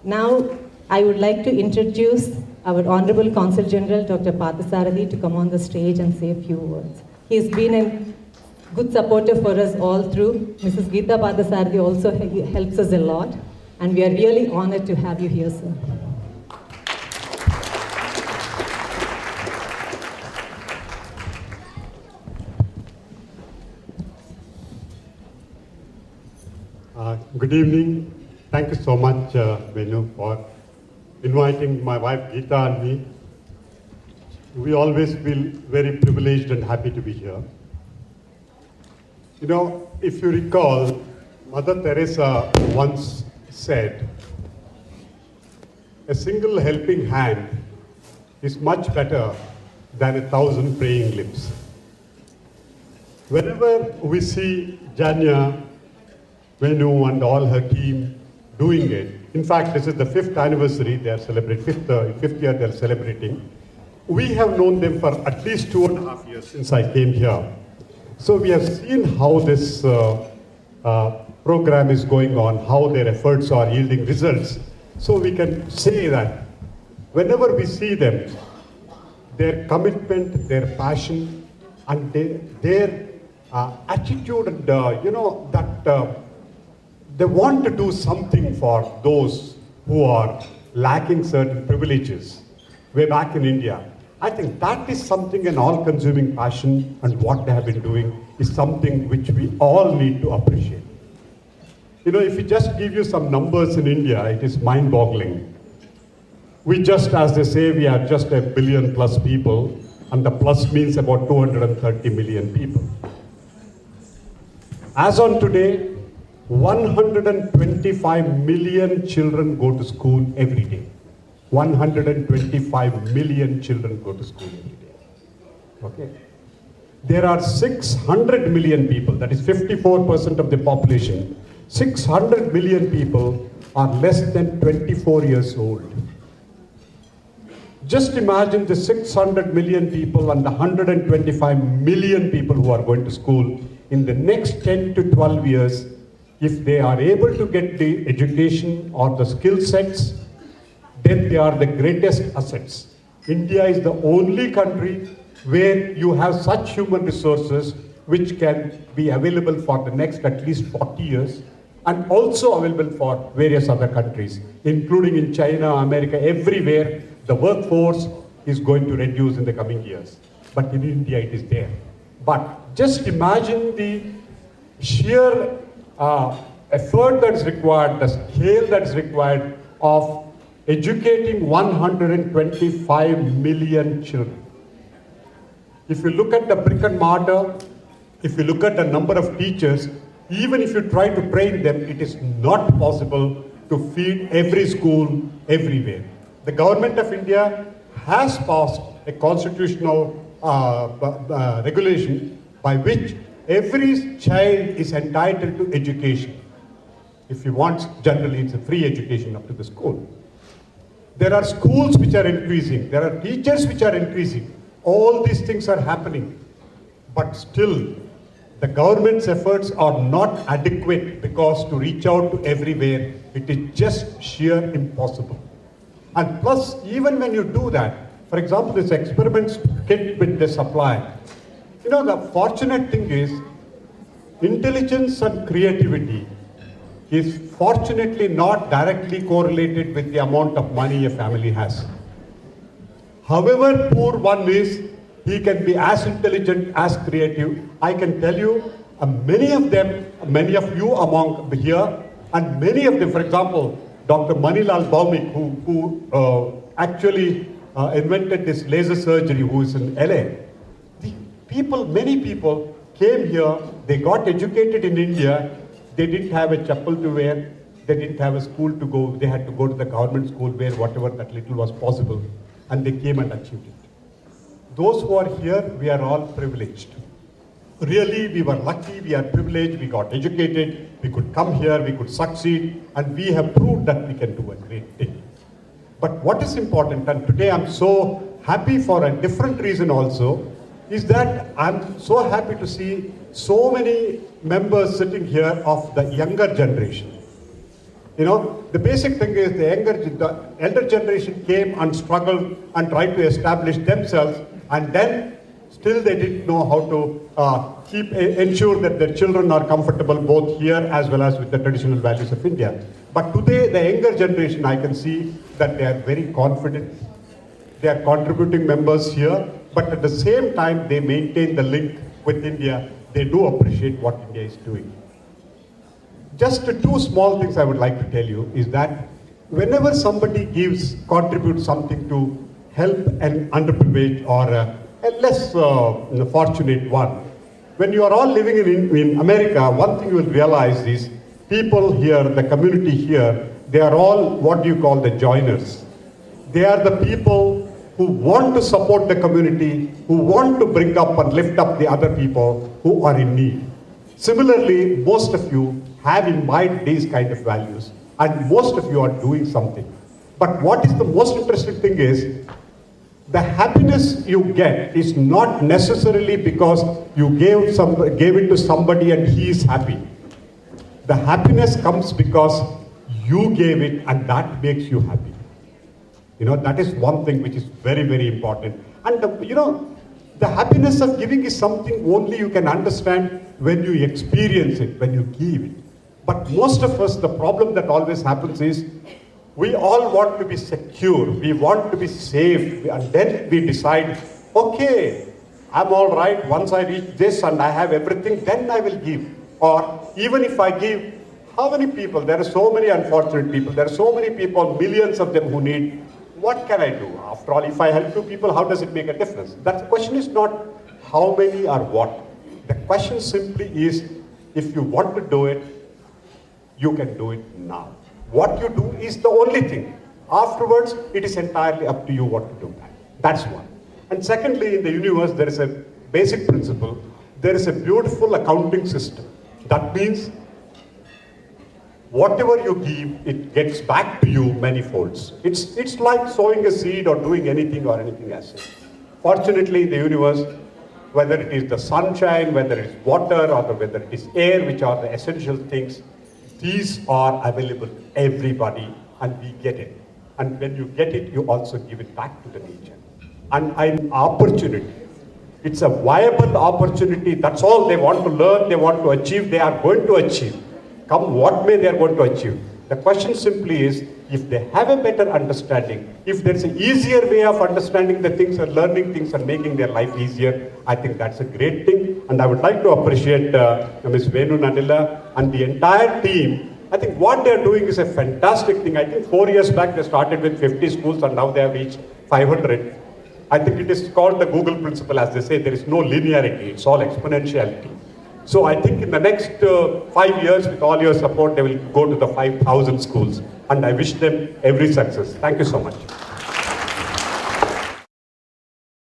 Now, I would like to introduce our Honorable Consul General, Dr.Parthasarathy, to come on the stage and say a few words. He's been a good supporter for us all through. Mrs. Geeta Parthasarathy also helps us a lot, and we are really honored to have you here, sir. Good evening. Thank you so much, Venu, for inviting my wife Geeta and me. We always feel very privileged and happy to be here. You know, if you recall, Mother Teresa once said, a single helping hand is much better than 1,000 praying lips. Whenever we see Janyaa, Venu and all her team doing it, in fact, this is the 5th anniversary they are celebrating, fifth year they are celebrating. We have known them for at least 2.5 years since I came here. So we have seen how this program is going on, how their efforts are yielding results. So we can say that whenever we see them, their commitment, their passion, and their attitude, and that they want to do something for those who are lacking certain privileges way back in India. I think that is something, an all-consuming passion, and what they have been doing is something which we all need to appreciate. You know, if we just give you some numbers in India, it is mind-boggling. We just, as they say, we are just 1 billion plus people, and the plus means about 230 million people. As on today, 125 million children go to school every day. 125 million children go to school every day. Okay. There are 600 million people, that is 54% of the population. 600 million people are less than 24 years old. Just imagine the 600 million people and the 125 million people who are going to school in the next 10 to 12 years. If they are able to get the education or the skill sets, then they are the greatest assets. India is the only country where you have such human resources which can be available for the next at least 40 years, and also available for various other countries, including in China, America, everywhere. The workforce is going to reduce in the coming years. But in India, it is there. But just imagine the sheer effort that is required, the scale that is required of educating 125 million children. If you look at the brick and mortar, if you look at the number of teachers, even if you try to train them, it is not possible to feed every school everywhere. The government of India has passed a constitutional regulation by which every child is entitled to education. If he wants, generally it's a free education up to the school. There are schools which are increasing. There are teachers which are increasing. All these things are happening. But still, the government's efforts are not adequate, because to reach out to everywhere, it is just sheer impossible. And plus, even when you do that, for example, this experiments kit with the supply, you know, the fortunate thing is, intelligence and creativity is fortunately not directly correlated with the amount of money a family has. However poor one is, he can be as intelligent, as creative. I can tell you, many of them, many of you among here, and many of them, for example, Dr. Manilal Bhaumik, who actually invented this laser surgery, who is in LA. Many people came here, they got educated in India, they didn't have a chapel to wear, they didn't have a school to go, they had to go to the government school where whatever that little was possible, and they came and achieved it. Those who are here, we are all privileged. Really, we were lucky, we are privileged, we got educated, we could come here, we could succeed, and we have proved that we can do a great thing. But what is important, and today I'm so happy for a different reason also, is that I'm so happy to see so many members sitting here of the younger generation. You know, the basic thing is the elder generation came and struggled and tried to establish themselves, and then still they didn't know how to ensure that their children are comfortable both here as well as with the traditional values of India. But today, the younger generation, I can see that they are very confident. They are contributing members here, but at the same time, they maintain the link with India. They do appreciate what India is doing. Just two small things I would like to tell you is that whenever somebody contributes something to help an underprivileged or a less fortunate one, when you are all living in America, one thing you will realize is people here, the community here, they are all what you call the joiners. They are the people who want to support the community, who want to bring up and lift up the other people who are in need. Similarly, most of you have imbibed these kind of values, and most of you are doing something. But what is the most interesting thing is, the happiness you get is not necessarily because you gave it to somebody and he is happy. The happiness comes because you gave it and that makes you happy. You know, that is one thing which is very, very important. And the happiness of giving is something only you can understand when you experience it, when you give it. But most of us, the problem that always happens is, we all want to be secure, we want to be safe, and then we decide, okay, I'm all right, once I reach this and I have everything, then I will give. Or even if I give, how many people, there are so many unfortunate people, there are so many people, millions of them who need, what can I do? After all, if I help two people, how does it make a difference? That question is not how many or what. The question simply is, if you want to do it, you can do it now. What you do is the only thing. Afterwards, it is entirely up to you what to do. That's one. And secondly, in the universe, there is a basic principle. There is a beautiful accounting system. That means whatever you give, it gets back to you many folds. It's like sowing a seed or doing anything else. Fortunately, in the universe, whether it is the sunshine, whether it is water, or whether it is air, which are the essential things, these are available to everybody, and we get it. And when you get it, you also give it back to the nature. And an opportunity. It's a viable opportunity. That's all they want to learn, they want to achieve, they are going to achieve. Come what may, they are going to achieve. The question simply is, if they have a better understanding, if there's an easier way of understanding the things and learning things and making their life easier, I think that's a great thing. And I would like to appreciate Ms. Venu Nanila and the entire team. I think what they're doing is a fantastic thing. I think 4 years back they started with 50 schools and now they have reached 500. I think it is called the Google principle, as they say, there is no linearity, it's all exponentiality. So I think in the next 5 years, with all your support, they will go to the 5,000 schools. And I wish them every success. Thank you so much.